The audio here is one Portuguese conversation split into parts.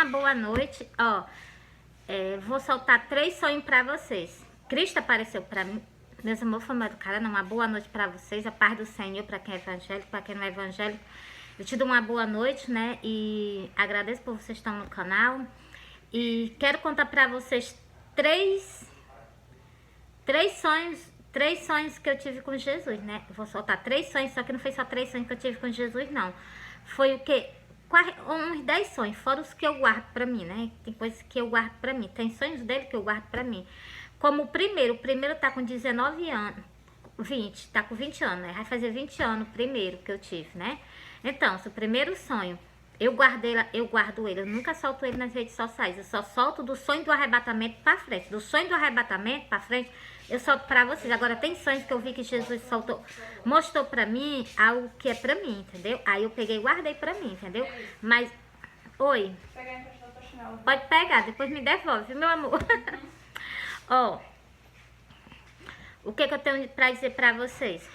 uma boa noite. Ó, vou soltar 3 sonhos pra vocês. Cristo apareceu pra mim. Meus amores, foi mal educada, não. Uma boa noite pra vocês. A paz do Senhor pra quem é evangélico, pra quem não é evangélico. Eu te dou uma boa noite, né? E agradeço por vocês estar no canal. E quero contar pra vocês três sonhos que eu tive com Jesus, né? Eu vou soltar 3 sonhos, só que não foi só 3 sonhos que eu tive com Jesus, não. Foi o quê? Uns 10 sonhos, fora os que eu guardo pra mim, né? Tem coisas que eu guardo pra mim. Tem sonhos dele que eu guardo pra mim. Como o primeiro tá com 19 anos. 20, tá com 20 anos, né? Vai fazer 20 anos o primeiro que eu tive, né? Então, o primeiro sonho, eu guardo ele, eu nunca solto ele nas redes sociais. Eu só solto do sonho do arrebatamento pra frente. Do sonho do arrebatamento pra frente, eu solto pra vocês. Agora, tem sonhos que eu vi que Jesus mostrou pra mim algo que é pra mim, entendeu? Aí eu peguei e guardei pra mim, entendeu? Mas, oi. Pode pegar, depois me devolve, meu amor. Ó, o que eu tenho pra dizer pra vocês?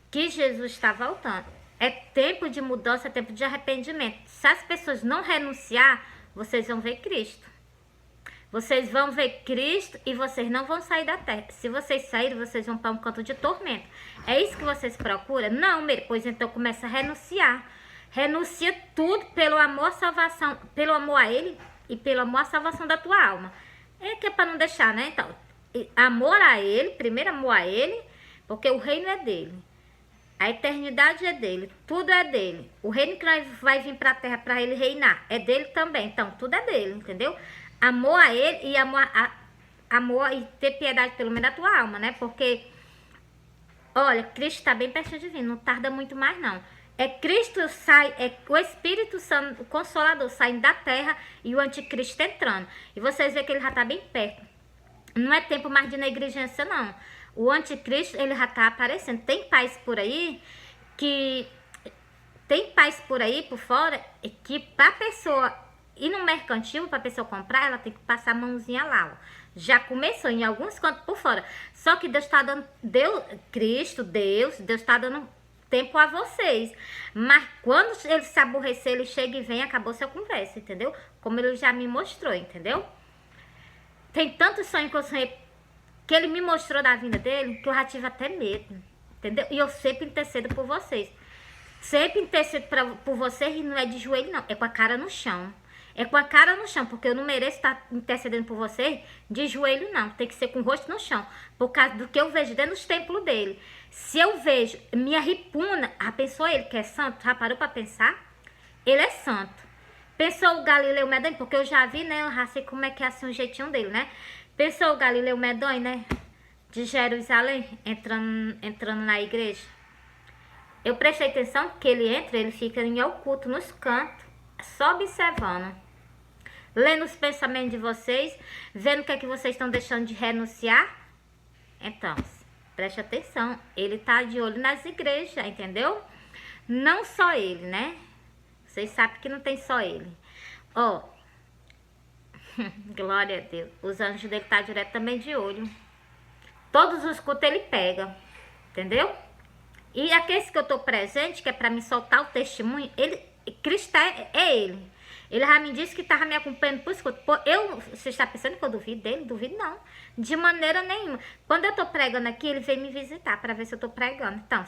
Que Jesus está voltando. É tempo de mudança, é tempo de arrependimento. Se as pessoas não renunciar, vocês vão ver Cristo. Vocês vão ver Cristo e vocês não vão sair da terra. Se vocês saírem, vocês vão para um canto de tormento. É isso que vocês procuram? Não, pois então começa a renunciar. Renuncia tudo pelo amor à salvação, pelo amor a Ele e pelo amor à salvação da tua alma. É que é para não deixar, né? Então, amor a Ele, primeiro amor a Ele, porque o reino é dele. A eternidade é dele, tudo é dele. O reino que vai vir para a terra para ele reinar é dele também. Então, tudo é dele, entendeu? Amor a ele e amor e ter piedade pelo menos da tua alma, né? Porque, olha, Cristo está bem perto de vir, não tarda muito mais não. Cristo o Espírito Santo, o Consolador, saindo da terra e o anticristo entrando. E vocês veem que ele já está bem perto. Não é tempo mais de negligência, não. O anticristo, ele já tá aparecendo. Tem pais por aí por fora que pra pessoa ir no mercantil, pra pessoa comprar, ela tem que passar a mãozinha lá, ó. Já começou em alguns cantos por fora. Só que Deus tá dando, Deus tá dando tempo a vocês. Mas quando ele se aborrecer, ele chega e vem, acabou sua conversa, entendeu? Como ele já me mostrou, entendeu? Tem tantos sonhos que eu sonhei que ele me mostrou da vida dele, que eu já tive até medo, entendeu? E eu sempre intercedo por vocês. Sempre intercedo por vocês e não é de joelho, não. É com a cara no chão. É com a cara no chão, porque eu não mereço estar intercedendo por vocês de joelho, não. Tem que ser com o rosto no chão, por causa do que eu vejo dentro dos templos dele. Se eu vejo, minha ripuna, a pessoa, ele que é santo, já parou pra pensar? Ele é santo. Pensou o Galileu Medonho, porque eu já vi, né? Eu já sei como é que é assim o jeitinho dele, né? Pensou o Galileu Medonho, né? De Jerusalém, entrando na igreja. Eu prestei atenção que ele fica em oculto, nos cantos, só observando. Lendo os pensamentos de vocês, vendo o que é que vocês estão deixando de renunciar. Então, preste atenção. Ele tá de olho nas igrejas, entendeu? Não só ele, né? Vocês sabem que não tem só ele. Ó. Glória a Deus. Os anjos dele tá direto também de olho. Todos os cultos ele pega. Entendeu? E aqueles que eu tô presente, que é pra me soltar o testemunho, Cristo é ele. Ele já me disse que tava me acompanhando por escuta. Você está pensando que eu duvido dele? Duvido não. De maneira nenhuma. Quando eu tô pregando aqui, ele vem me visitar pra ver se eu tô pregando. Então,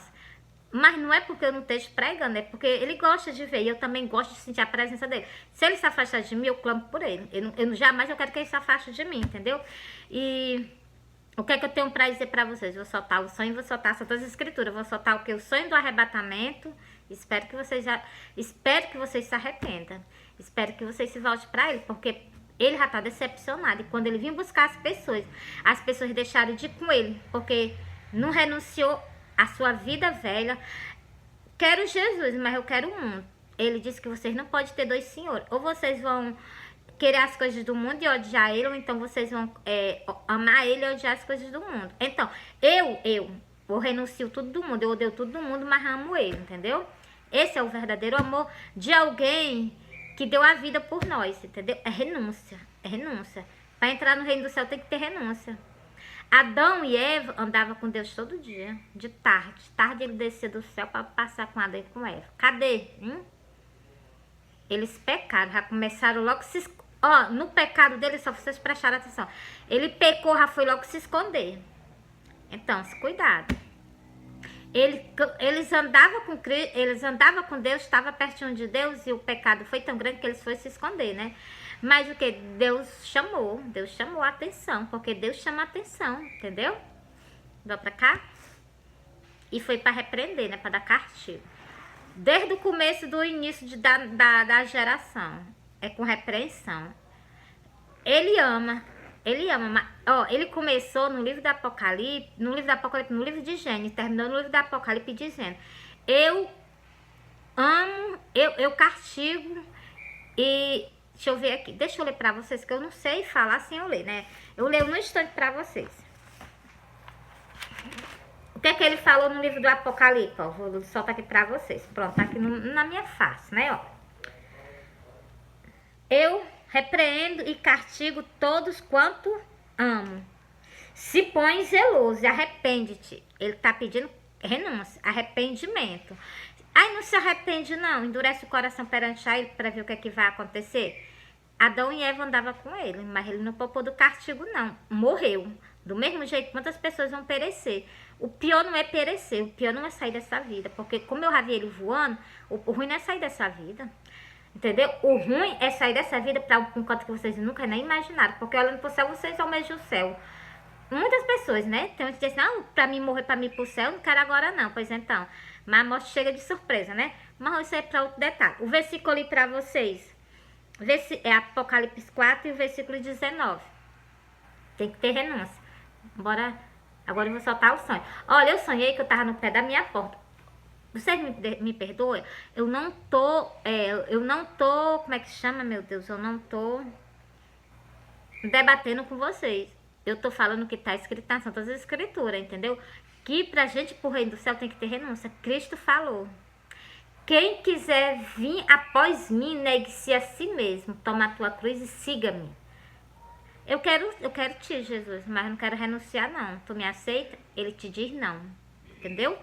mas não é porque eu não esteja pregando, é porque ele gosta de ver. E eu também gosto de sentir a presença dele. Se ele se afastar de mim, eu clamo por ele. Jamais eu quero que ele se afaste de mim, entendeu? E o que é que eu tenho pra dizer pra vocês? Vou soltar o sonho, vou soltar as escrituras. Vou soltar o que? O sonho do arrebatamento. Espero que vocês se arrependam. Espero que vocês se voltem pra ele, porque ele já tá decepcionado. E quando ele vir buscar as pessoas deixaram de ir com ele, porque não renunciou a sua vida velha. Quero Jesus, mas eu quero o mundo. Ele disse que vocês não podem ter 2 senhores. Ou vocês vão querer as coisas do mundo e odiar ele, ou então vocês vão amar ele e odiar as coisas do mundo. Então, eu renuncio tudo do mundo, eu odeio tudo do mundo, mas amo ele, entendeu? Esse é o verdadeiro amor de alguém que deu a vida por nós, entendeu? É renúncia, é renúncia. Para entrar no reino do céu tem que ter renúncia. Adão e Eva andavam com Deus todo dia, de tarde. Tarde ele descia do céu para passar com Adão e com Eva. Cadê? eles pecaram, já começaram logo se ó, no pecado dele, só vocês prestaram atenção. Ele pecou, já foi logo se esconder. Então, cuidado. Eles andavam com Deus, estavam pertinho de Deus e o pecado foi tão grande que eles foram se esconder, né? Mas o que? Deus chamou a atenção, porque Deus chama a atenção, entendeu? Vou pra cá. E foi para repreender, né? Para dar castigo. Desde o começo do início da geração. É com repreensão. Ele ama, mas, ó, ele começou no livro do Apocalipse, no livro de Gênesis, terminou no livro do Apocalipse dizendo: eu amo, eu castigo e deixa eu ver aqui, deixa eu ler pra vocês, que eu não sei falar sem eu ler, né? Eu leio no instante pra vocês. O que é que ele falou no livro do Apocalipse? Ó, vou soltar aqui pra vocês. Pronto, tá aqui na minha face, né, ó. Eu repreendo e castigo todos quanto amo. Se põe zeloso e arrepende-te. Ele tá pedindo renúncia, arrependimento. Aí não se arrepende não, endurece o coração perante a ele para ver o que é que vai acontecer. Adão e Eva andavam com ele, mas ele não poupou do castigo não, morreu. Do mesmo jeito, quantas pessoas vão perecer. O pior não é perecer, o pior não é sair dessa vida, porque como eu já vi ele voando, o ruim não é sair dessa vida. Entendeu? O ruim é sair dessa vida para um canto que vocês nunca nem imaginaram, porque olhando pro céu, vocês almejam o céu. Muitas pessoas, né? Tem uns que dizem, não, pra mim morrer, pra mim ir pro céu, não quero agora não. Pois então, mas a morte chega de surpresa, né? Mas isso é pra outro detalhe. O versículo ali pra vocês, é Apocalipse 4 e o versículo 19. Tem que ter renúncia. Bora, agora eu vou soltar o sonho. Olha, eu sonhei que eu tava no pé da minha porta. Vocês me perdoem? Eu não tô, como é que chama, meu Deus? Eu não tô debatendo com vocês. Eu tô falando o que tá escrito nas Santas Escrituras, entendeu? Que pra gente ir pro reino do céu tem que ter renúncia. Cristo falou: quem quiser vir após mim, negue-se a si mesmo. Toma a tua cruz e siga-me. Eu quero te, Jesus, mas não quero renunciar, não. Tu me aceita? Ele te diz não. Entendeu?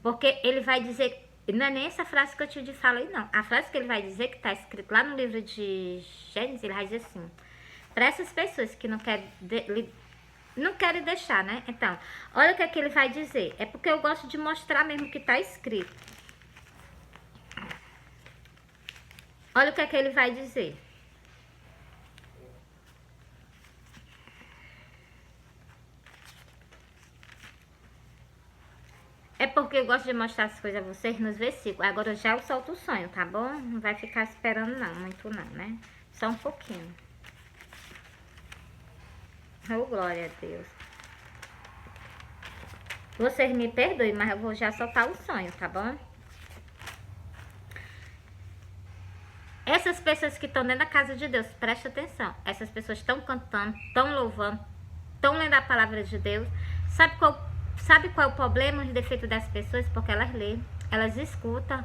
Porque ele vai dizer, não é nem essa frase que eu te falei, não. A frase que ele vai dizer, que está escrito lá no livro de Gênesis, ele vai dizer assim: para essas pessoas que não querem deixar, né? Então, olha o que é que ele vai dizer. É porque eu gosto de mostrar mesmo o que está escrito. Olha o que é que ele vai dizer. É porque eu gosto de mostrar as coisas a vocês nos versículos. Agora já eu solto o sonho, tá bom? Não vai ficar esperando não, muito não, né? Só um pouquinho. Oh, glória a Deus. Vocês me perdoem, mas eu vou já soltar o sonho, tá bom? Essas pessoas que estão dentro da casa de Deus, presta atenção. Essas pessoas estão cantando, estão louvando, estão lendo a palavra de Deus. Sabe qual é o problema, o defeito das pessoas? Porque elas lêem, elas escutam,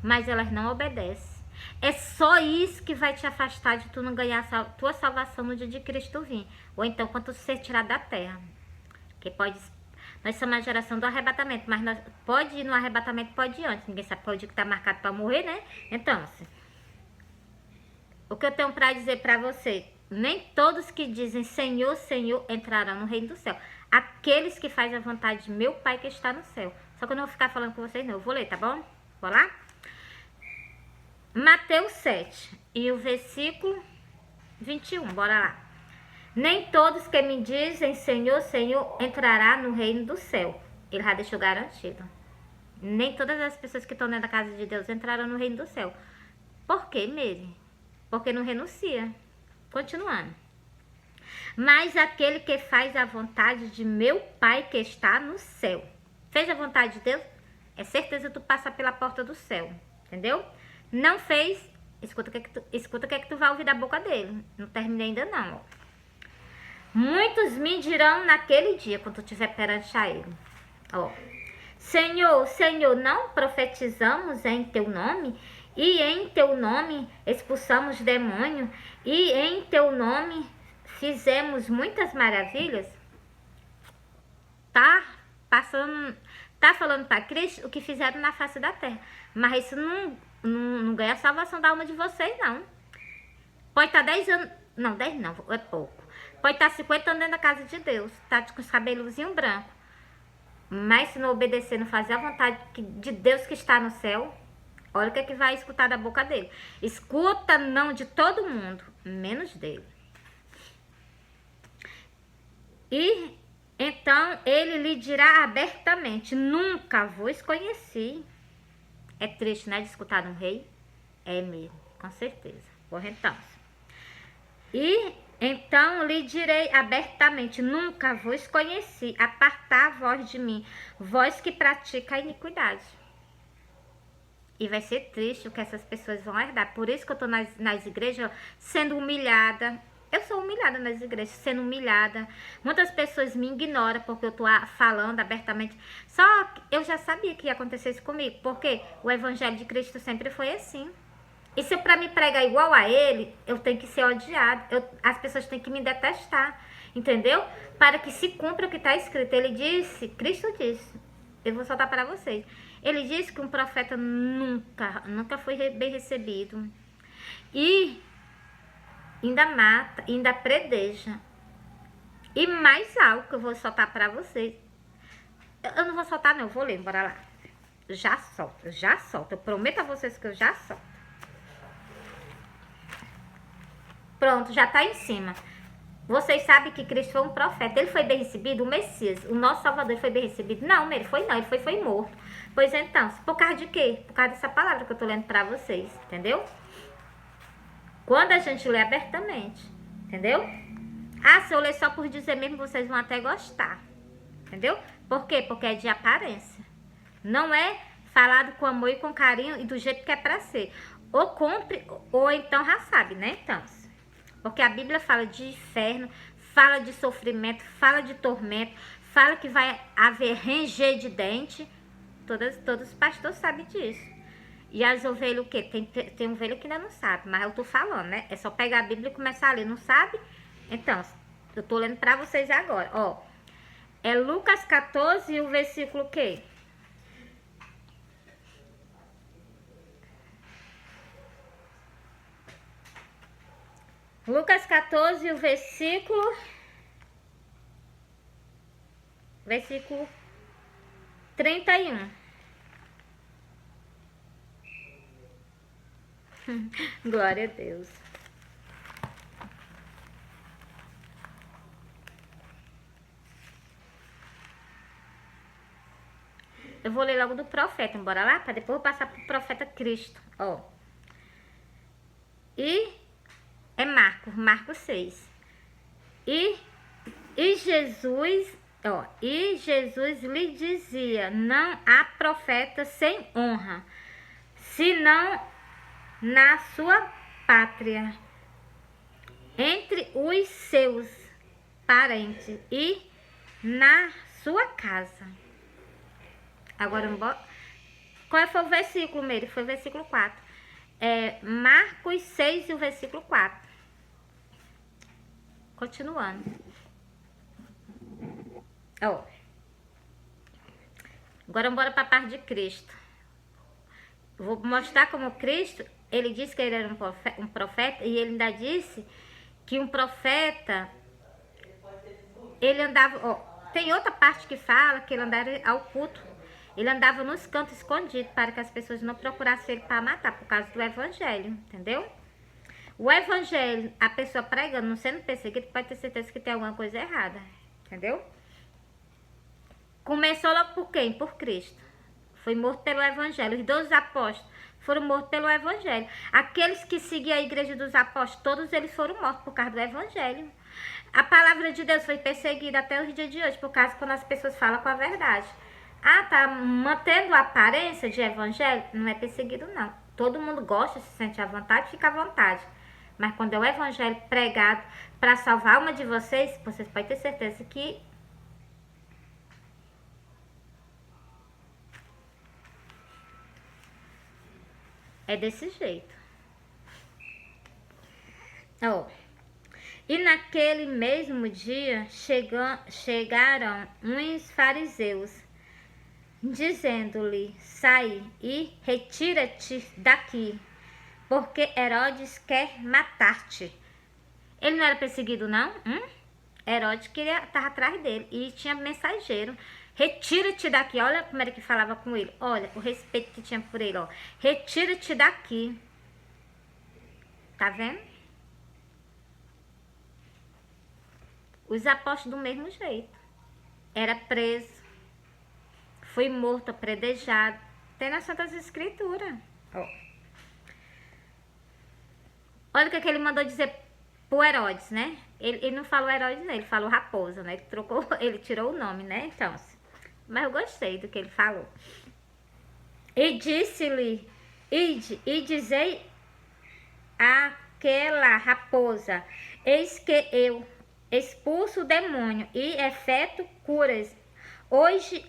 mas elas não obedecem. É só isso que vai te afastar de tu não ganhar a tua salvação no dia de Cristo vir. Ou então quando tu ser tirado da terra. Que nós somos a geração do arrebatamento, mas nós pode ir no arrebatamento, pode ir antes. Ninguém sabe qual dia que está marcado para morrer, né? Então, o que eu tenho para dizer para você: nem todos que dizem Senhor, Senhor entrarão no reino do céu. Aqueles que fazem a vontade de meu Pai que está no céu. Só que eu não vou ficar falando com vocês não. Eu vou ler, tá bom? Vou lá? Mateus 7 e o versículo 21. Bora lá. Nem todos que me dizem Senhor, Senhor entrará no reino do céu. Ele já deixou garantido. Nem todas as pessoas que estão dentro da casa de Deus entrarão no reino do céu. Por quê, Mary? Porque não renuncia. Continuando. Mas aquele que faz a vontade de meu Pai que está no céu. Fez a vontade de Deus? É certeza que tu passa pela porta do céu. Entendeu? Não fez? Escuta o que é que tu vai ouvir da boca dele. Não terminei ainda não. Muitos me dirão naquele dia, quando tu estiver perante a ele. Ó. Senhor, Senhor, não profetizamos em teu nome? E em teu nome expulsamos demônio? E em teu nome fizemos muitas maravilhas? Tá falando para Cristo o que fizeram na face da terra. Mas isso não ganha a salvação da alma de vocês, não. Pode estar 10 anos, não, 10 não, é pouco. Pode estar 50 anos dentro da casa de Deus, tá com os cabelozinhos brancos. Mas se não obedecer, não fazer a vontade de Deus que está no céu, olha o que é que vai escutar da boca dele. Escuta não de todo mundo, menos dele. E então ele lhe dirá abertamente: nunca vos conheci. É triste, né, de escutar um rei? É mesmo, com certeza. Porra, então. E então lhe direi abertamente: nunca vos conheci. Apartai a vós de mim, vós que pratica a iniquidade. E vai ser triste o que essas pessoas vão herdar. Por isso que eu tô nas igrejas sendo humilhada. Eu sou humilhada nas igrejas, sendo humilhada. Muitas pessoas me ignoram porque eu tô falando abertamente. Só que eu já sabia que ia acontecer isso comigo, porque o evangelho de Cristo sempre foi assim. E se para me pregar igual a ele, eu tenho que ser odiada. As pessoas têm que me detestar, entendeu? Para que se cumpra o que está escrito. Ele disse, Cristo disse, eu vou soltar para vocês. Ele disse que um profeta nunca foi bem recebido. E ainda mata, ainda predeja. E mais algo que eu vou soltar para vocês. Eu não vou soltar não, eu vou ler, bora lá. Já solto. Eu prometo a vocês que eu já solto. Pronto, já tá em cima. Vocês sabem que Cristo foi um profeta. Ele foi bem recebido, o Messias, o nosso Salvador foi bem recebido? Não, ele foi não, ele foi morto. Pois então, por causa de quê? Por causa dessa palavra que eu tô lendo pra vocês, entendeu? Quando a gente lê abertamente, entendeu? Ah, se eu ler só por dizer mesmo, vocês vão até gostar, entendeu? Por quê? Porque é de aparência. Não é falado com amor e com carinho e do jeito que é pra ser. Ou compre, ou então já sabe, né? Então, porque a Bíblia fala de inferno, fala de sofrimento, fala de tormento, fala que vai haver ranger de dente. Todos os pastores sabem disso. E as ovelhas o quê? Tem ovelha que ainda não sabe, mas eu tô falando, né? É só pegar a Bíblia e começar a ler, não sabe? Então, eu tô lendo pra vocês agora, ó. É Lucas 14 e o versículo o quê? Lucas 14 e o versículo 31. Glória a Deus. Eu vou ler logo do profeta, bora lá? Para depois eu passar pro profeta Cristo, ó. E é Marcos 6. E Jesus, ó, e Jesus lhe dizia: não há profeta sem honra, senão na sua pátria, entre os seus parentes e na sua casa. Agora, qual foi o versículo, Meire? Foi o versículo 4. É Marcos 6 e o versículo 4. Continuando. Ó. Agora bora para a parte de Cristo. Vou mostrar como Cristo, ele disse que ele era um profeta e ele ainda disse que um profeta, ele andava, ó, tem outra parte que fala que ele andava ao culto. Ele andava nos cantos escondidos para que as pessoas não procurassem ele para matar, por causa do evangelho, entendeu? O evangelho, a pessoa pregando, não sendo perseguida, pode ter certeza que tem alguma coisa errada, entendeu? Começou logo por quem? Por Cristo. Foi morto pelo evangelho. Os 12 apóstolos foram mortos pelo evangelho. Aqueles que seguiam a igreja dos apóstolos, todos eles foram mortos por causa do evangelho. A palavra de Deus foi perseguida até os dias de hoje, por causa quando as pessoas falam com a verdade. Ah, tá mantendo a aparência de evangelho? Não é perseguido, não. Todo mundo gosta, se sente à vontade, fica à vontade. Mas quando é o evangelho pregado para salvar uma de vocês, vocês podem ter certeza que é desse jeito. Oh. E naquele mesmo dia chegaram uns fariseus dizendo-lhe: sai e retira-te daqui, porque Herodes quer matar-te. Ele não era perseguido, não? Herodes estava atrás dele e tinha mensageiro. Retira-te daqui. Olha como era que falava com ele. Olha o respeito que tinha por ele. Ó. Retira-te daqui. Tá vendo? Os apóstolos do mesmo jeito. Era preso. Foi morto, apredejado. Tem nas Santas Escrituras. Ó. Olha o que ele mandou dizer pro Herodes, né? Ele não falou Herodes, né? Ele falou Raposa, né? Ele tirou o nome, né? Então, mas eu gostei do que ele falou. E disse-lhe: ide e dizei àquela raposa: eis que eu expulso o demônio e efeto curas hoje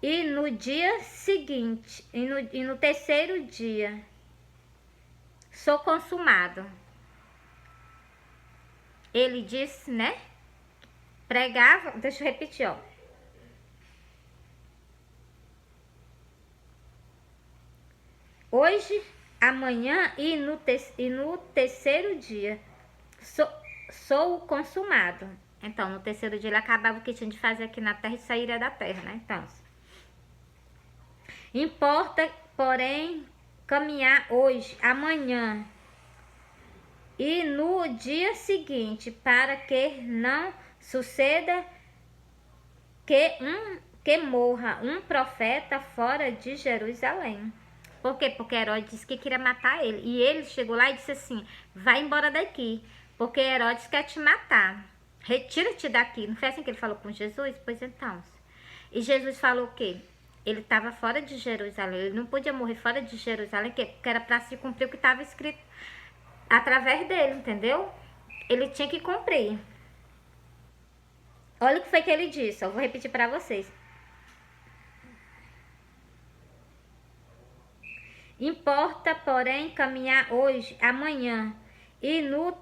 e no dia seguinte, e no terceiro dia sou consumado. Ele disse, né? Pregava, deixa eu repetir, ó. Hoje, amanhã e no terceiro dia sou consumado. Então, no terceiro dia ele acabava o que tinha de fazer aqui na terra e sairia da terra, né? Então, importa, porém, caminhar hoje, amanhã e no dia seguinte, para que não suceda que morra um profeta fora de Jerusalém. Por quê? Porque Herodes disse que queria matar ele. E ele chegou lá e disse assim: vai embora daqui, porque Herodes quer te matar. Retira-te daqui. Não foi assim que ele falou com Jesus? Pois então. E Jesus falou o quê? Ele estava fora de Jerusalém. Ele não podia morrer fora de Jerusalém, porque era para se cumprir o que estava escrito através dele, entendeu? Ele tinha que cumprir. Olha o que foi que ele disse. Eu vou repetir para vocês. Importa, porém, caminhar hoje, amanhã e no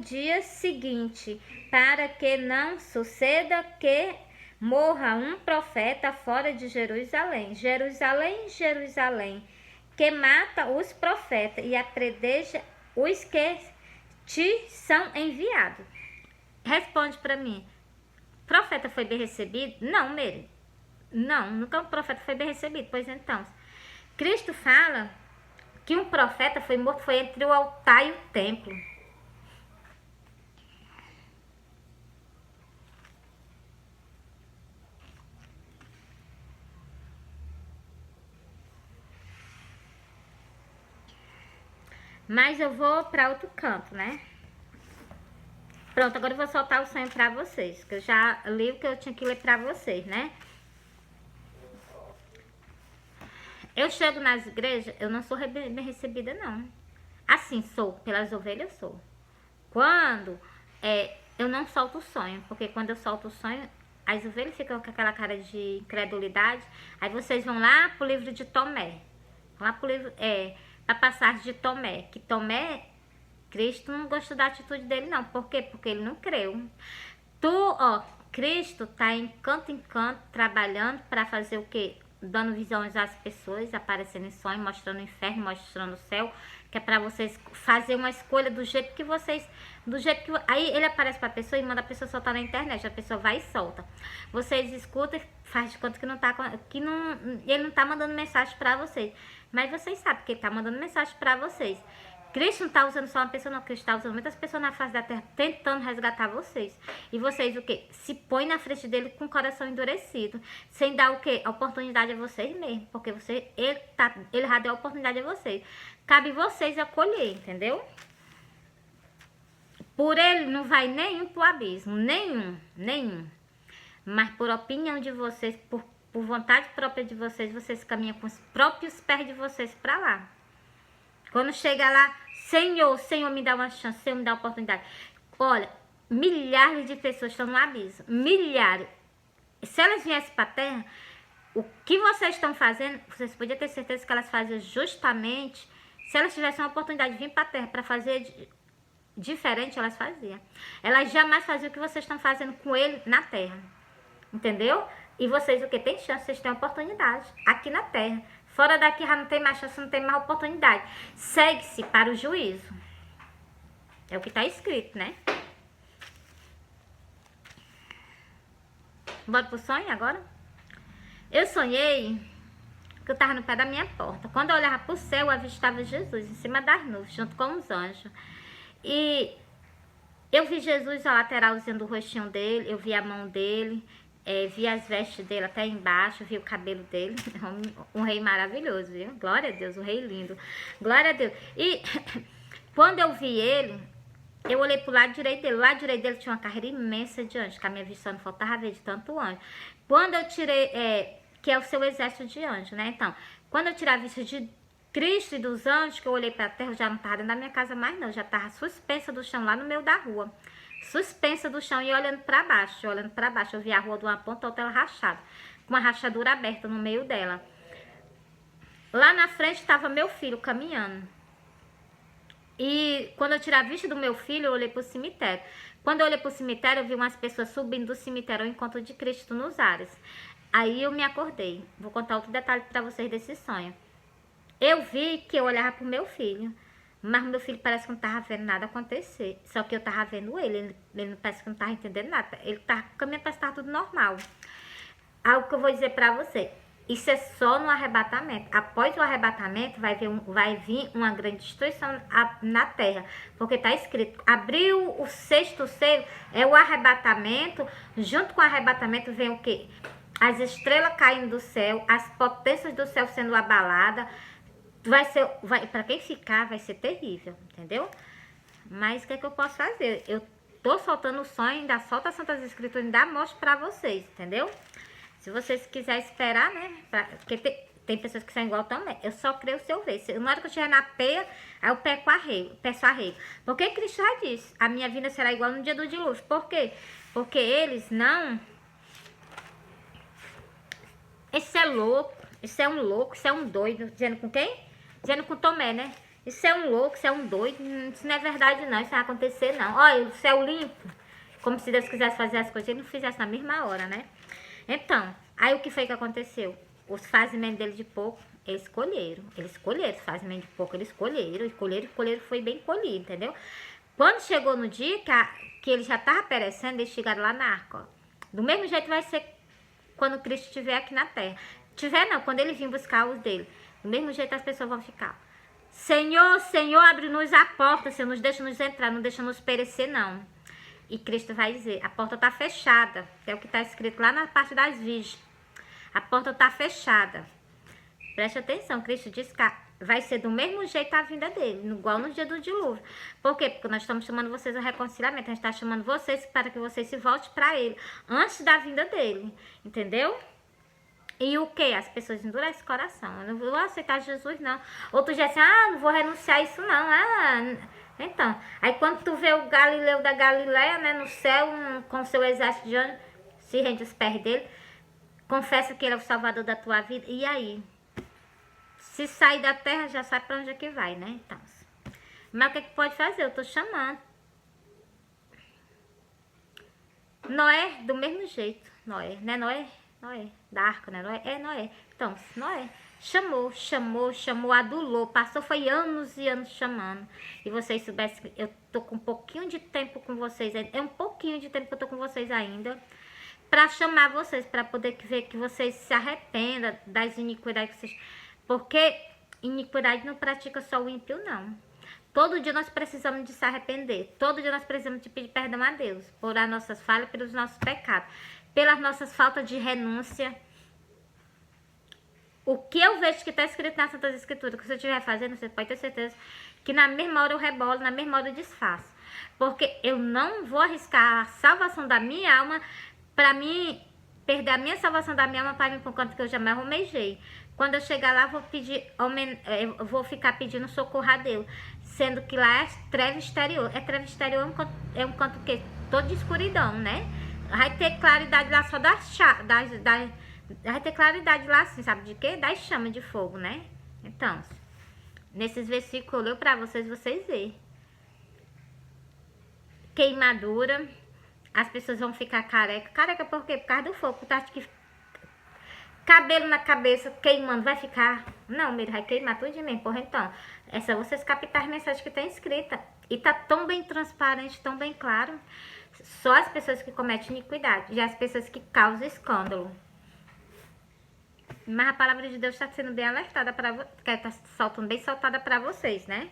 dia seguinte, para que não suceda que morra um profeta fora de Jerusalém. Jerusalém, Jerusalém, que mata os profetas e apredeja os que te são enviados. Responde para mim. Profeta foi bem recebido? Não, Mary. Não, nunca um profeta foi bem recebido. Pois então, Cristo fala que um profeta foi morto foi entre o altar e o templo. Mas eu vou para outro canto, né? Pronto, agora eu vou soltar o sonho pra vocês, que eu já li o que eu tinha que ler pra vocês, né? Eu chego nas igrejas, eu não sou bem recebida, não. Assim, sou, pelas ovelhas sou. Quando eu não solto o sonho, porque quando eu solto o sonho, as ovelhas ficam com aquela cara de incredulidade. Aí vocês vão lá pro livro de Tomé. Lá pro livro, pra passagem de Tomé, que Tomé... Cristo não gostou da atitude dele, não. Por quê? Porque ele não creu. Cristo tá em canto, trabalhando para fazer o quê? Dando visões às pessoas, aparecendo em sonho, mostrando o inferno, mostrando o céu, que é para vocês fazer uma escolha do jeito que vocês... Aí ele aparece para a pessoa e manda a pessoa soltar na internet. A pessoa vai e solta. Vocês escutam e faz de conta que ele não tá mandando mensagem para vocês. Mas vocês sabem que ele tá mandando mensagem para vocês. Cristo não está usando só uma pessoa, não. Cristo está usando muitas pessoas na face da terra tentando resgatar vocês. E vocês o quê? Se põem na frente dele com o coração endurecido. Sem dar o quê? A oportunidade a vocês mesmo. Porque ele já deu a oportunidade a vocês. Cabe vocês acolher, entendeu? Por ele não vai nenhum pro abismo. Nenhum. Mas por opinião de vocês, por vontade própria de vocês, vocês caminham com os próprios pés de vocês para lá. Quando chega lá, Senhor, me dá uma chance, Senhor, me dá uma oportunidade. Olha, milhares de pessoas estão no abismo. Milhares. Se elas viessem para a terra, o que vocês estão fazendo, vocês podiam ter certeza que elas faziam justamente, se elas tivessem uma oportunidade de vir para a terra para fazer diferente elas faziam. Elas jamais faziam o que vocês estão fazendo com ele na terra. Entendeu? E vocês, o que? Tem chance, vocês têm oportunidade aqui na terra. Fora daqui já não tem mais chance, não tem mais oportunidade. Segue-se para o juízo. É o que está escrito, né? Bora pro sonho agora? Eu sonhei que eu estava no pé da minha porta. Quando eu olhava para o céu, eu avistava Jesus em cima das nuvens, junto com os anjos. E eu vi Jesus a lateralzinho do rostinho dele, eu vi a mão dele, vi as vestes dele até embaixo, vi o cabelo dele. Um rei maravilhoso, viu? Glória a Deus, um rei lindo. Glória a Deus. E quando eu vi ele, eu olhei pro lado direito dele. O lado direito dele tinha uma carreira imensa de anjos, que a minha visão não faltava ver de tanto anjo. Quando eu tirei, que é o seu exército de anjos, né? Então, quando eu tirei a vista de Cristo e dos anjos, que eu olhei para a terra, eu já não estava dentro da minha casa mais não, eu já estava suspensa do chão lá no meio da rua. Suspensa do chão e olhando para baixo, eu vi a rua de uma ponta a outra rachada, com uma rachadura aberta no meio dela. Lá na frente estava meu filho caminhando. E quando eu tirei a vista do meu filho, eu olhei para o cemitério. Quando eu olhei para o cemitério, eu vi umas pessoas subindo do cemitério ao encontro de Cristo nos ares. Aí eu me acordei. Vou contar outro detalhe para vocês desse sonho. Eu vi que eu olhava pro meu filho, mas meu filho parece que não tava vendo nada acontecer. Só que eu tava vendo ele não parece que não tava entendendo nada. Ele tava caminhando, parece que tava tudo normal. Algo que eu vou dizer pra você, isso é só no arrebatamento. Após o arrebatamento vai vir uma grande destruição na terra. Porque tá escrito, abriu o sexto selo, é o arrebatamento. Junto com o arrebatamento vem o quê? As estrelas caindo do céu, as potências do céu sendo abaladas. Para quem ficar, vai ser terrível, entendeu? Mas o que é que eu posso fazer? Eu tô soltando o sonho, ainda solta as Santas Escrituras, ainda mostro pra vocês, entendeu? Se vocês quiserem esperar, né? Porque tem pessoas que são igual também. Eu só creio se eu ver. Na hora que eu estiver na peia, aí eu peço arrego. Porque Cristo já disse, a minha vida será igual no dia do dilúvio. Por quê? Porque eles não... Esse é louco, isso é um louco, isso é um doido. Dizendo com quem? Dizendo com Tomé, né? Isso é um louco, isso é um doido. Isso não é verdade não, isso não vai acontecer não. Olha, o céu limpo. Como se Deus quisesse fazer as coisas, ele não fizesse na mesma hora, né? Então, aí o que foi que aconteceu? Os fazimentos dele de pouco, eles colheram. Eles colheram, os fazimentos de pouco, eles colheram. E colheram, foi bem colhido, entendeu? Quando chegou no dia que ele já estava perecendo, eles chegaram lá na arca, ó. Do mesmo jeito vai ser quando Cristo estiver aqui na terra. Tiver não, quando ele vir buscar os dele. Do mesmo jeito as pessoas vão ficar. Senhor, Senhor, abre-nos a porta, Senhor, nos deixa nos entrar, não deixa nos perecer, não. E Cristo vai dizer, a porta está fechada, que é o que está escrito lá na parte das virgens. A porta está fechada. Preste atenção, Cristo diz que vai ser do mesmo jeito a vinda dele, igual no dia do dilúvio. Por quê? Porque nós estamos chamando vocês ao reconciliamento, a gente está chamando vocês para que vocês se voltem para ele, antes da vinda dele, entendeu? E o que? As pessoas endurecem o coração. Eu não vou aceitar Jesus, não. Outro dia assim, não vou renunciar a isso, não. Então, aí quando tu vê o Galileu da Galileia, né, no céu, com seu exército de anjos, se rende os pés dele, confessa que ele é o salvador da tua vida, e aí? Se sair da terra, já sabe pra onde é que vai, né? Então, mas o que é que pode fazer? Eu tô chamando. Noé, do mesmo jeito. Noé, né? Noé, da arca, né? Noé. Então, Noé chamou, adulou, passou, foi anos e anos chamando. E vocês soubessem que eu tô com um pouquinho de tempo com vocês ainda. É um pouquinho de tempo que eu tô com vocês ainda. Pra chamar vocês, pra poder ver que vocês se arrependam das iniquidades que vocês... Porque iniquidade não pratica só o ímpio, não. Todo dia nós precisamos de se arrepender. Todo dia nós precisamos de pedir perdão a Deus. Por as nossas falhas, pelos nossos pecados. Pelas nossas faltas de renúncia. O que eu vejo que está escrito nas Santas Escrituras, que se eu estiver fazendo, você pode ter certeza que na mesma hora eu rebolo, na mesma hora eu desfaço. Porque eu não vou arriscar a salvação da minha alma para mim perder a minha salvação da minha alma para mim por conta que eu jamais almejei. Quando eu chegar lá, eu vou ficar pedindo socorro a Deus. Sendo que lá é treva exterior. Treva exterior é um canto que todo de escuridão, né? Vai ter claridade lá só vai ter claridade lá assim, sabe de quê? Das chamas de fogo, né? Então, nesses versículos eu leio pra vocês verem. queimadura. As pessoas vão ficar careca. Careca por quê? Por causa do fogo. Tá, que cabelo na cabeça queimando, vai ficar... Não, Miri, vai queimar tudo de mim, porra, então. É só vocês captar as mensagens que tá escrita. E tá tão bem transparente, tão bem claro. Só as pessoas que cometem iniquidade. Já as pessoas que causam escândalo. Mas a palavra de Deus está sendo bem alertada para vocês. Está soltando bem soltada para vocês, né?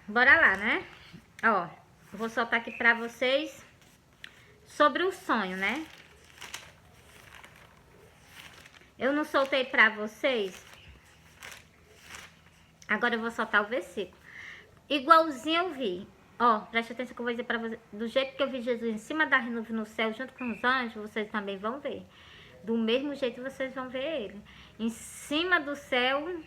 Bora lá, né? Ó, vou soltar aqui para vocês sobre o sonho, né? Eu não soltei para vocês. Agora eu vou soltar o versículo. Igualzinho eu vi. Ó, preste atenção que eu vou dizer pra vocês. Do jeito que eu vi Jesus em cima da nuvem no céu, junto com os anjos, vocês também vão ver. Do mesmo jeito vocês vão ver ele. Em cima do céu,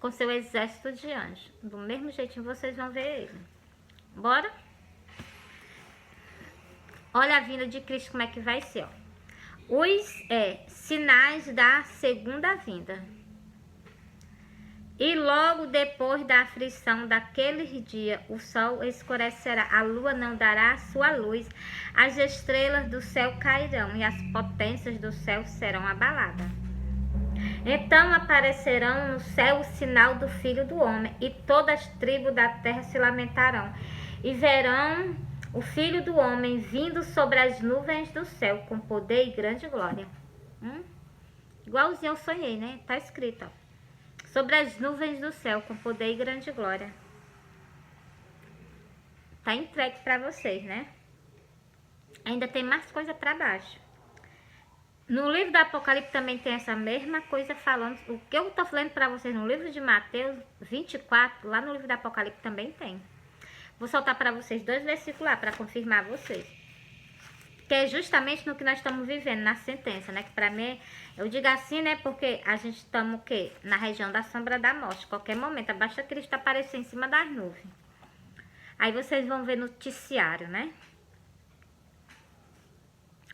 com seu exército de anjos. Do mesmo jeitinho vocês vão ver ele. Bora? Olha a vinda de Cristo, como é que vai ser, ó. Os sinais da segunda vinda. E logo depois da aflição daquele dia, o sol escurecerá, a lua não dará sua luz, as estrelas do céu cairão e as potências do céu serão abaladas. Então aparecerão no céu o sinal do Filho do Homem, e todas as tribos da terra se lamentarão, e verão o Filho do Homem vindo sobre as nuvens do céu, com poder e grande glória. Igualzinho eu sonhei, né? Tá escrito, ó. Sobre as nuvens do céu, com poder e grande glória. Tá entregue pra vocês, né? Ainda tem mais coisa pra baixo. No livro do Apocalipse também tem essa mesma coisa falando. O que eu tô falando pra vocês no livro de Mateus 24, lá no livro do Apocalipse também tem. Vou soltar pra vocês 2 versículos lá pra confirmar vocês. Que é justamente no que nós estamos vivendo, na sentença, né? Que pra mim, eu digo assim, né? Porque a gente estamos o quê? Na região da sombra da morte. Qualquer momento, basta Cristo aparecer em cima das nuvens. Aí vocês vão ver noticiário, né?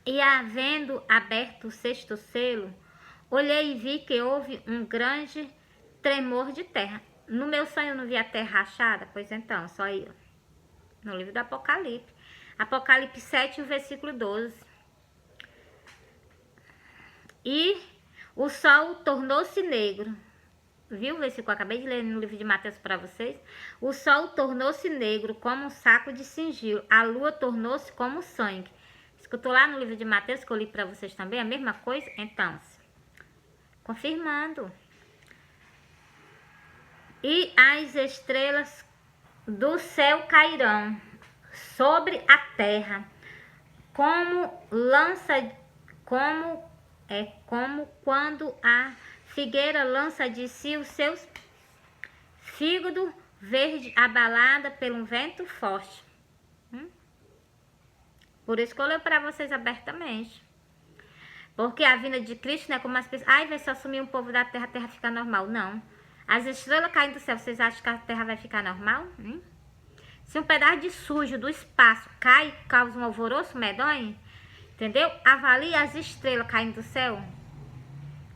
E havendo aberto o 6º selo, olhei e vi que houve um grande tremor de terra. No meu sonho eu não vi a terra rachada? Pois então, só eu. No livro do Apocalipse. Apocalipse 7, versículo 12. E o sol tornou-se negro. Viu o versículo que eu acabei de ler no livro de Mateus para vocês? O sol tornou-se negro como um saco de cingilo. A lua tornou-se como sangue. Escutou lá no livro de Mateus que eu li para vocês também a mesma coisa? Então, confirmando. E as estrelas do céu cairão sobre a terra, como quando a figueira lança de si os seus fígado verde abalada pelo vento forte. Por isso que eu leio para vocês abertamente. Porque a vinda de Cristo não é como as pessoas... Ai, vai só sumir um povo da terra, a terra fica normal. Não. As estrelas caindo do céu, vocês acham que a terra vai ficar normal? Se um pedaço de sujo do espaço cai e causa um alvoroço medonho, entendeu? Avalie as estrelas caindo do céu.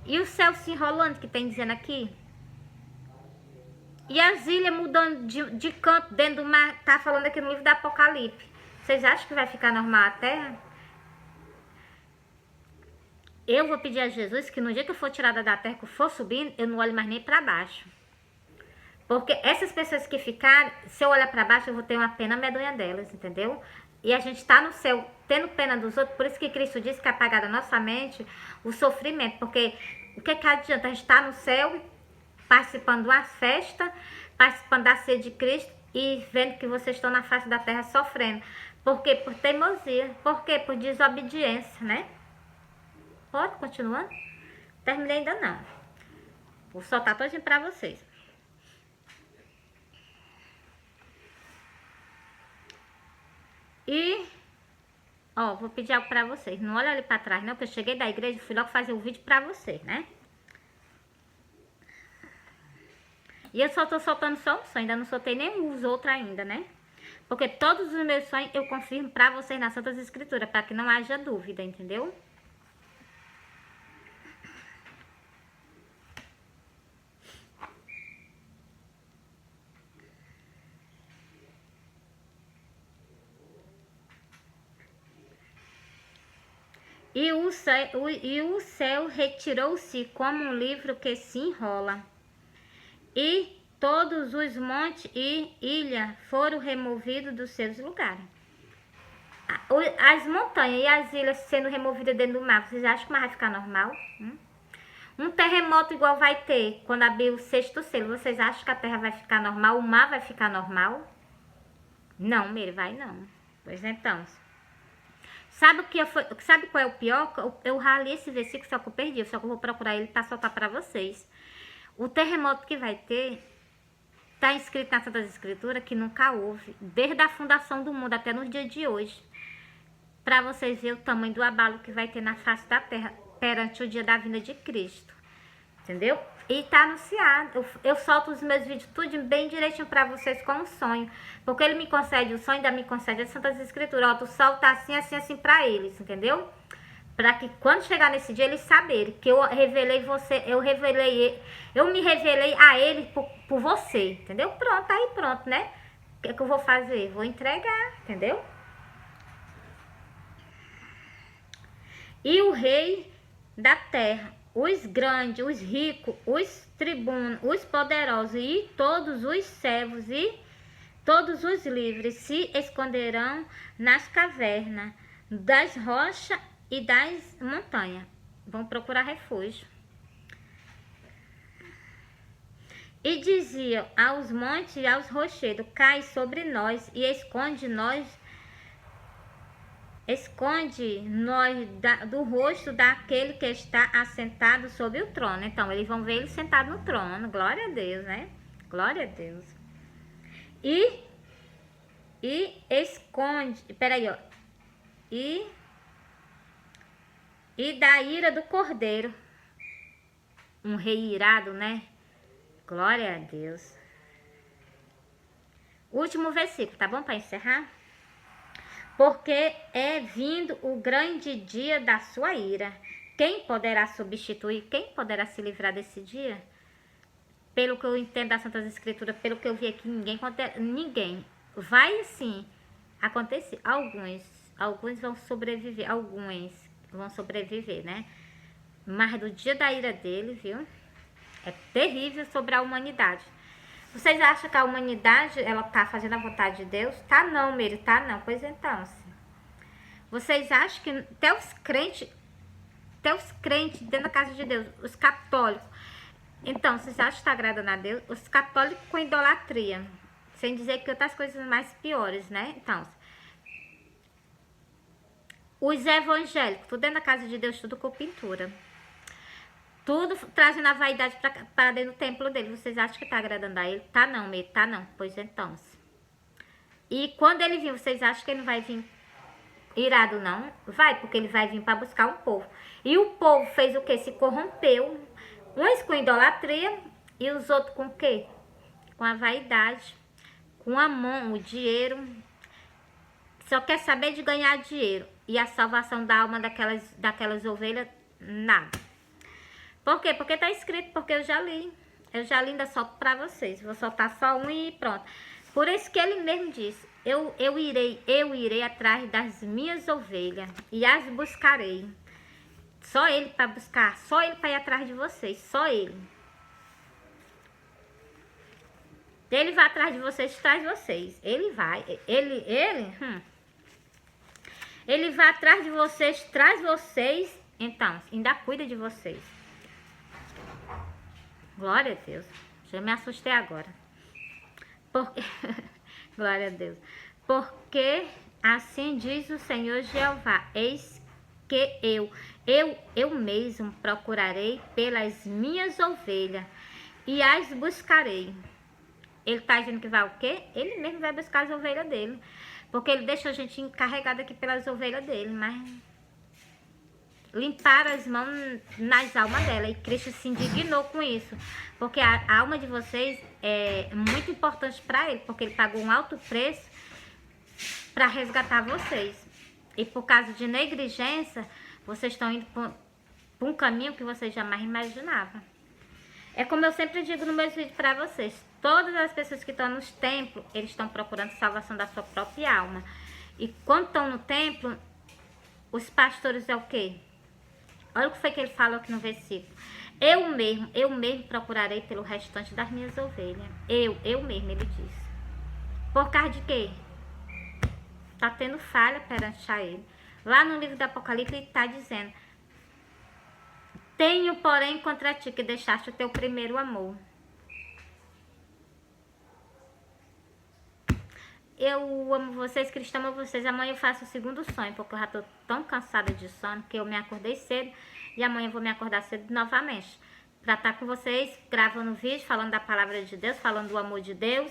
E o céu se enrolando, que tem dizendo aqui. E as ilhas mudando de canto dentro do mar. Tá falando aqui no livro do Apocalipse. Vocês acham que vai ficar normal a terra? Eu vou pedir a Jesus que no dia que eu for tirada da terra, que eu for subindo, eu não olho mais nem para baixo. Porque essas pessoas que ficarem, se eu olhar para baixo, eu vou ter uma pena medonha delas, entendeu? E a gente tá no céu tendo pena dos outros, por isso que Cristo disse que apagar da nossa mente o sofrimento. Porque o que adianta? A gente tá no céu, participando de uma festa, participando da ceia de Cristo e vendo que vocês estão na face da terra sofrendo. Por quê? Por teimosia. Por quê? Por desobediência, né? Pode continuar? Terminei ainda não. Vou soltar todinho pra vocês. E, ó, vou pedir algo pra vocês. Não olha ali pra trás, não, porque eu cheguei da igreja e fui logo fazer o vídeo pra vocês, né? E eu só tô soltando só um sonho, ainda não soltei nem os outros ainda, né? Porque todos os meus sonhos eu confirmo pra vocês nas Santas Escrituras, pra que não haja dúvida, entendeu? E o céu retirou-se como um livro que se enrola, e todos os montes e ilha foram removidos dos seus lugares. As montanhas e as ilhas sendo removidas dentro do mar, vocês acham que vai ficar normal? Um terremoto igual vai ter quando abrir o sexto selo, vocês acham que a terra vai ficar normal? O mar vai ficar normal? Não, ele vai não. Pois então. Sabe qual é o pior? Eu ralei esse versículo, só que eu perdi. Só que eu vou procurar ele para soltar para vocês. O terremoto que vai ter, está escrito nas Santas Escrituras que nunca houve, desde a fundação do mundo até nos dias de hoje. Para vocês verem o tamanho do abalo que vai ter na face da terra perante o dia da vinda de Cristo. Entendeu? E tá anunciado. Eu solto os meus vídeos tudo bem direitinho para vocês com um sonho. Porque ele me concede o sonho, ainda me concede as Santas Escrituras. Ó, tu solta assim, assim, assim para eles, entendeu? Para que quando chegar nesse dia eles saberem que eu revelei você, eu me revelei a ele por você, entendeu? Pronto, aí pronto, né? O que é que eu vou fazer? Vou entregar, entendeu? E o rei da terra, os grandes, os ricos, os tribunos, os poderosos e todos os servos e todos os livres se esconderão nas cavernas das rochas e das montanhas. Vão procurar refúgio. E dizia aos montes e aos rochedos: cai sobre nós e esconde-nos do rosto daquele que está assentado sobre o trono. Então, eles vão ver ele sentado no trono. Glória a Deus, né? Glória a Deus. E esconde... Peraí, ó. E da ira do cordeiro. Um rei irado, né? Glória a Deus. Último versículo, tá bom? Para encerrar. Porque é vindo o grande dia da sua ira. Quem poderá substituir? Quem poderá se livrar desse dia? Pelo que eu entendo das Santas Escrituras, pelo que eu vi aqui, ninguém. Vai sim acontecer. Alguns vão sobreviver. Alguns vão sobreviver, né? Mas do dia da ira dele, viu? É terrível sobre a humanidade. Vocês acham que a humanidade, ela tá fazendo a vontade de Deus? Tá não, Meire, tá não. Pois então, sim. Vocês acham que até os crentes dentro da casa de Deus, os católicos. Então, vocês acham que tá agradando a Deus? Os católicos com idolatria. Sem dizer que outras coisas mais piores, né? Então, os evangélicos, tudo dentro da casa de Deus, tudo com pintura. Tudo trazendo a vaidade para dentro do templo dele. Vocês acham que tá agradando a ele? Tá não, meio, tá não. Pois então. E quando ele vir, vocês acham que ele não vai vir irado, não? Vai, porque ele vai vir para buscar um povo. E o povo fez o quê? Se corrompeu. Uns com idolatria e os outros com o quê? Com a vaidade, com a mão, o dinheiro. Só quer saber de ganhar dinheiro. E a salvação da alma daquelas ovelhas, nada. Por quê? Porque tá escrito, porque eu já li. Eu já li, ainda solto pra vocês. Vou soltar só um e pronto. Por isso que ele mesmo disse: eu irei atrás das minhas ovelhas e as buscarei. Só ele para buscar, só ele para ir atrás de vocês, só ele. Ele vai atrás de vocês, traz vocês. Ele vai, ele vai atrás de vocês, traz vocês. Então, ainda cuida de vocês. Glória a Deus. Já me assustei agora. Porque... Glória a Deus. Porque assim diz o Senhor Jeová: eis que eu mesmo procurarei pelas minhas ovelhas e as buscarei. Ele está dizendo que vai o quê? Ele mesmo vai buscar as ovelhas dele. Porque ele deixa a gente encarregada aqui pelas ovelhas dele, mas... limpar as mãos nas almas dela. E Cristo se indignou com isso. Porque a alma de vocês é muito importante para ele. Porque ele pagou um alto preço para resgatar vocês. E por causa de negligência, vocês estão indo por um caminho que vocês jamais imaginavam. É como eu sempre digo nos meus vídeos para vocês. Todas as pessoas que estão nos templos, eles estão procurando salvação da sua própria alma. E quando estão no templo... Os pastores é o quê? Olha o que foi que ele falou aqui no versículo. Eu mesmo procurarei pelo restante das minhas ovelhas. Eu mesmo, ele diz. Por causa de quê? Tá tendo falha perante a ele. Lá no livro do Apocalipse ele está dizendo: tenho, porém, contra ti que deixaste o teu primeiro amor. Eu amo vocês, cristãos, amo vocês. Amanhã eu faço o segundo sonho, porque eu já tô tão cansada de sono que eu me acordei cedo e amanhã eu vou me acordar cedo novamente. Pra estar com vocês, gravando vídeo, falando da palavra de Deus, falando do amor de Deus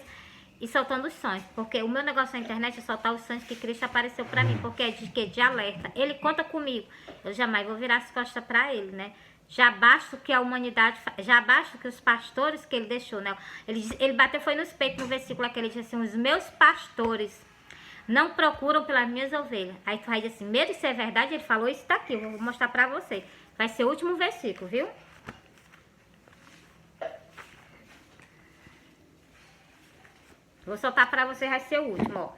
e soltando os sonhos. Porque o meu negócio na internet é soltar os sonhos que Cristo apareceu pra mim, porque é de quê? De alerta. Ele conta comigo. Eu jamais vou virar as costas pra ele, né? Já basta o que a humanidade, já basta o que os pastores que ele deixou, né? Ele bateu foi nos peitos no versículo que ele disse assim: os meus pastores não procuram pelas minhas ovelhas. Aí tu vai dizer assim, mesmo se é verdade, ele falou isso daqui, eu vou mostrar pra você. Vai ser o último versículo, viu? Vou soltar pra você, vai ser o último, ó.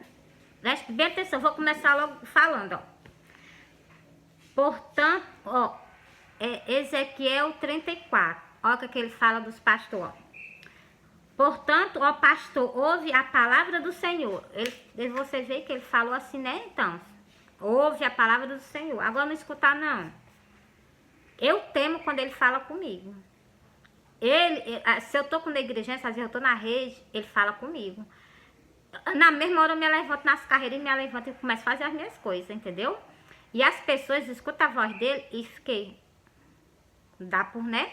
Preste bem atenção, vou começar logo falando, ó. Portanto, ó. Ezequiel 34. Olha o que ele fala dos pastores. Portanto, ó pastor, ouve a palavra do Senhor. Você vê que ele falou assim, né? Então, ouve a palavra do Senhor. Agora não escutar, não. Eu temo quando ele fala comigo. Se eu tô com negligência, às vezes eu tô na rede, ele fala comigo. Na mesma hora eu me levanto nas carreiras e me levanto e começo a fazer as minhas coisas, entendeu? E as pessoas escutam a voz dele e fiquei... Dá por, né?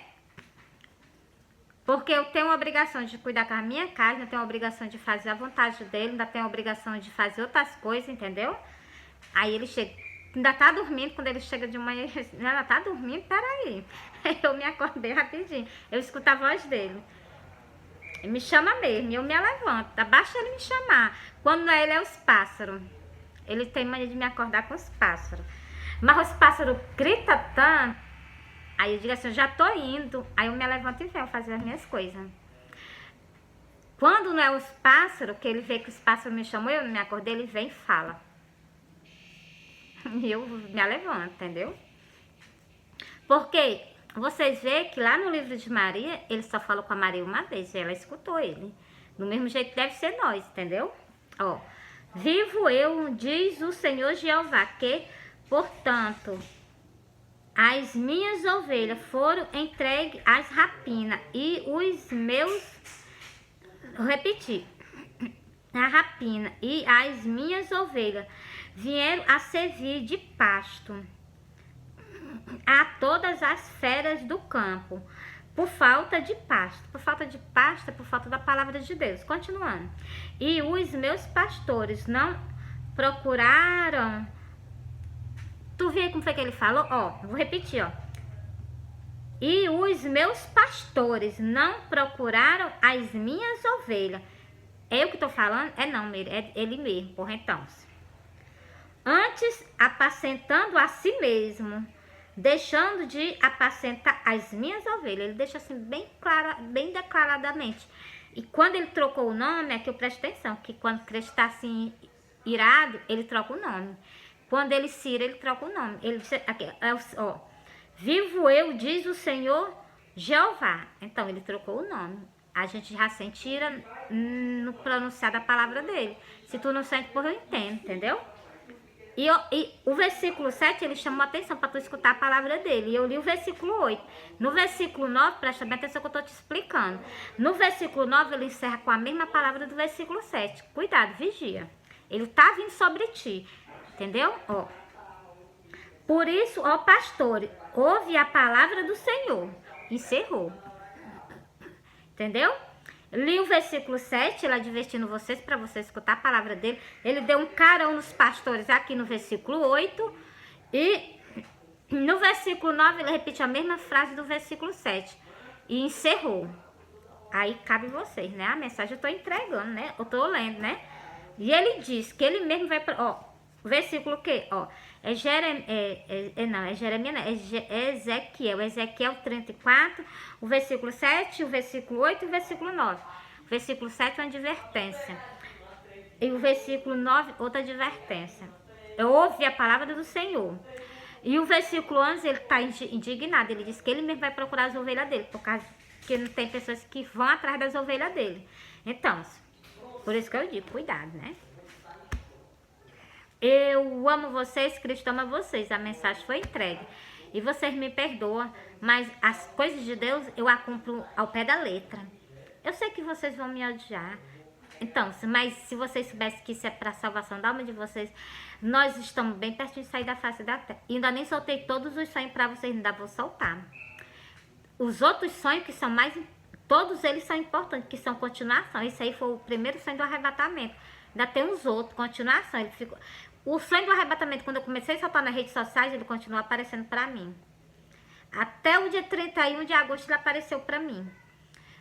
Porque eu tenho a obrigação de cuidar com a minha casa, eu tenho a obrigação de fazer a vontade dele, ainda tenho a obrigação de fazer outras coisas, entendeu? Aí ele chega, ainda tá dormindo, quando ele chega de manhã, ela tá dormindo, peraí. Eu me acordei rapidinho, eu escuto a voz dele. Ele me chama mesmo, eu me levanto, basta ele me chamar. Quando não é ele, é os pássaros. Ele tem mania de me acordar com os pássaros. Mas os pássaros gritam tanto. Aí eu digo assim, eu já tô indo. Aí eu me levanto e venho fazer as minhas coisas. Quando não é os pássaros, que ele vê que os pássaros me chamam, eu não me acordei, ele vem e fala. E eu me levanto, entendeu? Porque vocês veem que lá no livro de Maria, ele só falou com a Maria uma vez, e ela escutou ele. Do mesmo jeito deve ser nós, entendeu? Ó, vivo eu, diz o Senhor Jeová, que, portanto... as minhas ovelhas foram entregues às rapinas e os meus... Vou repetir. A rapina e as minhas ovelhas vieram a servir de pasto a todas as feras do campo, por falta de pasto. Por falta de pasto, por falta da palavra de Deus. Continuando. E os meus pastores não procuraram... Tu vê como foi que ele falou? Ó, vou repetir, ó. E os meus pastores não procuraram as minhas ovelhas. É eu que tô falando? É não, é ele mesmo, porra, então. Antes, apacentando a si mesmo, deixando de apacentar as minhas ovelhas. Ele deixa assim bem clara, bem declaradamente. E quando ele trocou o nome, é que eu presto atenção, que quando Cristo está assim irado, ele troca o nome. Quando ele se ira, ele troca o nome. Ele diz, aqui, ó, vivo eu, diz o Senhor Jeová. Então, ele trocou o nome. A gente já sente ira no pronunciar da palavra dele. Se tu não sente, porra, eu entendo, entendeu? E o versículo 7, ele chamou a atenção para tu escutar a palavra dele. E eu li o versículo 8. No versículo 9, presta bem atenção que eu tô te explicando. No versículo 9, ele encerra com a mesma palavra do versículo 7. Cuidado, vigia. Ele tá vindo sobre ti. Entendeu? Ó. Por isso, ó pastor, ouve a palavra do Senhor. Encerrou. Entendeu? Li o versículo 7, ele advertindo vocês para vocês escutar a palavra dele. Ele deu um carão nos pastores aqui no versículo 8. E no versículo 9, ele repetiu a mesma frase do versículo 7. E encerrou. Aí cabe vocês, né? A mensagem eu tô entregando, né? Eu tô lendo, né? E ele diz que ele mesmo vai... Ó, o versículo o quê? Ó, é Ezequiel. Ezequiel 34, o versículo 7, o versículo 8 e o versículo 9. O versículo 7 é uma advertência. E o versículo 9, outra advertência. Ouve a palavra do Senhor. E o versículo 11, ele está indignado. Ele diz que ele mesmo vai procurar as ovelhas dele, por causa que não tem pessoas que vão atrás das ovelhas dele. Então, por isso que eu digo, cuidado, né? Eu amo vocês, Cristo ama vocês. A mensagem foi entregue. E vocês me perdoam, mas as coisas de Deus eu a cumpro ao pé da letra. Eu sei que vocês vão me odiar. Então, mas se vocês soubessem que isso é para a salvação da alma de vocês, nós estamos bem pertinho de sair da face da terra. E ainda nem soltei todos os sonhos para vocês, ainda vou soltar. Os outros sonhos que são mais... Todos eles são importantes, que são continuação. Esse aí foi o primeiro sonho do arrebatamento. Ainda tem uns outros, continuação. Ele ficou... O sonho do arrebatamento, quando eu comecei a soltar nas redes sociais, ele continuou aparecendo para mim. Até o dia 31 de agosto ele apareceu para mim.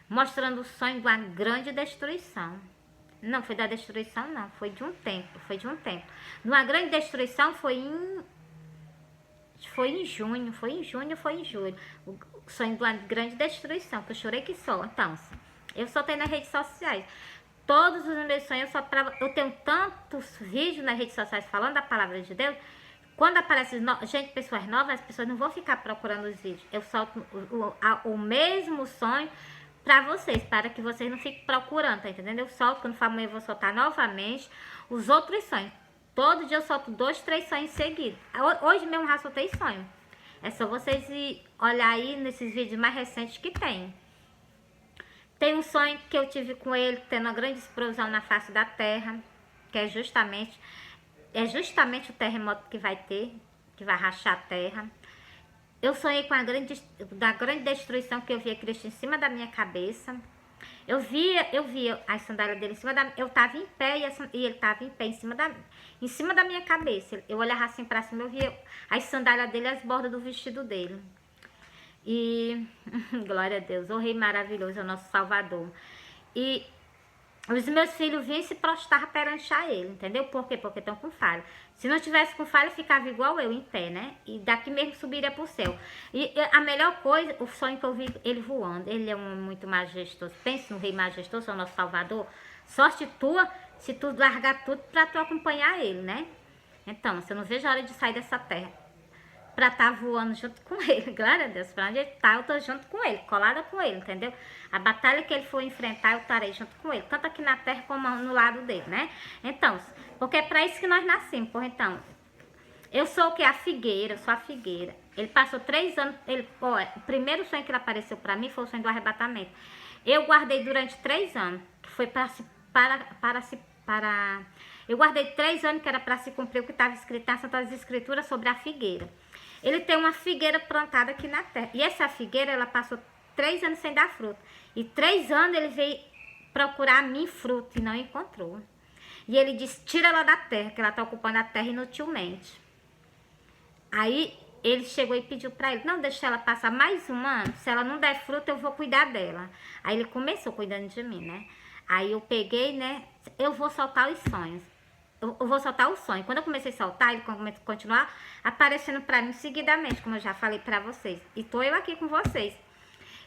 Mostrando o sonho de uma grande destruição. Não, foi da destruição não, foi de um tempo, Uma grande destruição foi em junho, foi em julho. O sonho de uma grande destruição, que eu chorei que só. Então, eu soltei nas redes sociais. Todos os meus sonhos, eu tenho tantos vídeos nas redes sociais falando da palavra de Deus. Quando aparece pessoas novas, as pessoas não vão ficar procurando os vídeos. Eu solto o mesmo sonho para vocês, para que vocês não fiquem procurando, tá entendendo? Eu solto, quando for amanhã eu vou soltar novamente os outros sonhos. Todo dia eu solto 2, 3 sonhos seguidos. Hoje mesmo já soltei sonho. É só vocês olhar aí nesses vídeos mais recentes que tem. Tem um sonho que eu tive com ele, tendo uma grande explosão na face da terra, que é justamente o terremoto que vai ter, que vai rachar a terra. Eu sonhei com da grande destruição, que eu via Cristo em cima da minha cabeça. Eu via as sandálias dele em cima da... Eu estava em pé e ele estava em pé em cima da minha cabeça. Eu olhava assim para cima, eu via as sandálias dele, as bordas do vestido dele. E glória a Deus, o Rei maravilhoso, é o nosso Salvador. E os meus filhos vinham se prostrar perante a ele, entendeu? Por quê? Porque estão com falha. Se não tivesse com falha, ficava igual eu, em pé, né? E daqui mesmo subiria pro céu. E a melhor coisa, o sonho que eu vi, ele voando. Ele é um muito majestoso. Pense no Rei majestoso, é o nosso Salvador. Sorte tua, se tu largar tudo pra tu acompanhar ele, né? Então, você não vejo a hora de sair dessa terra pra estar voando junto com ele. Glória a Deus, pra onde ele tá, eu tô junto com ele, colada com ele, entendeu? A batalha que ele for enfrentar, eu estarei junto com ele, tanto aqui na terra como no lado dele, né? Então, porque é pra isso que nós nascemos, por então. Eu sou o que? A figueira, eu sou a figueira. Ele passou 3 anos, o primeiro sonho que ele apareceu pra mim foi o sonho do arrebatamento. Eu guardei durante 3 anos, que foi eu guardei 3 anos que era para se cumprir o que estava escrito nas Santas Escrituras sobre a figueira. Ele tem uma figueira plantada aqui na terra. E essa figueira, ela passou 3 anos sem dar fruto. E 3 anos ele veio procurar a mim fruto e não encontrou. E ele disse, tira ela da terra, que ela está ocupando a terra inutilmente. Aí ele chegou e pediu para ele, não, deixa ela passar mais 1 ano. Se ela não der fruto, eu vou cuidar dela. Aí ele começou cuidando de mim, né? Aí eu peguei, né? Eu vou soltar os sonhos. Eu vou soltar o sonho. Quando eu comecei a soltar, ele começou a continuar aparecendo para mim seguidamente, como eu já falei para vocês. E tô eu aqui com vocês.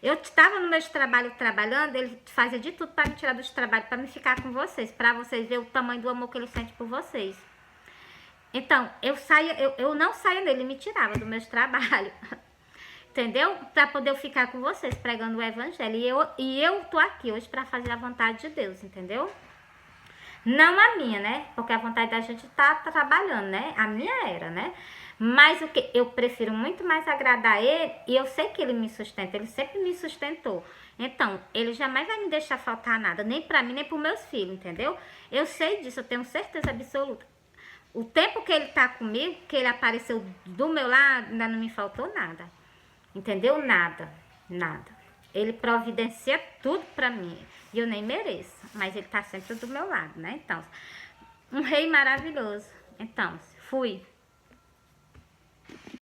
Eu estava no meu trabalho trabalhando, ele fazia de tudo para me tirar do trabalho, para me ficar com vocês, para vocês verem o tamanho do amor que ele sente por vocês. Então, eu não saía dele, ele me tirava do meu trabalho. Entendeu? Para poder eu ficar com vocês, pregando o evangelho. E eu tô aqui hoje para fazer a vontade de Deus, entendeu? Não a minha, né? Porque a vontade da gente tá trabalhando, né? A minha era, né? Mas o que eu prefiro muito mais agradar ele, e eu sei que ele me sustenta, ele sempre me sustentou. Então, ele jamais vai me deixar faltar nada, nem pra mim, nem pros meus filhos, entendeu? Eu sei disso, eu tenho certeza absoluta. O tempo que ele tá comigo, que ele apareceu do meu lado, ainda não me faltou nada. Entendeu? Nada, nada. Ele providencia tudo pra mim. E eu nem mereço. Mas ele tá sempre do meu lado, né? Então, um rei maravilhoso. Então, fui.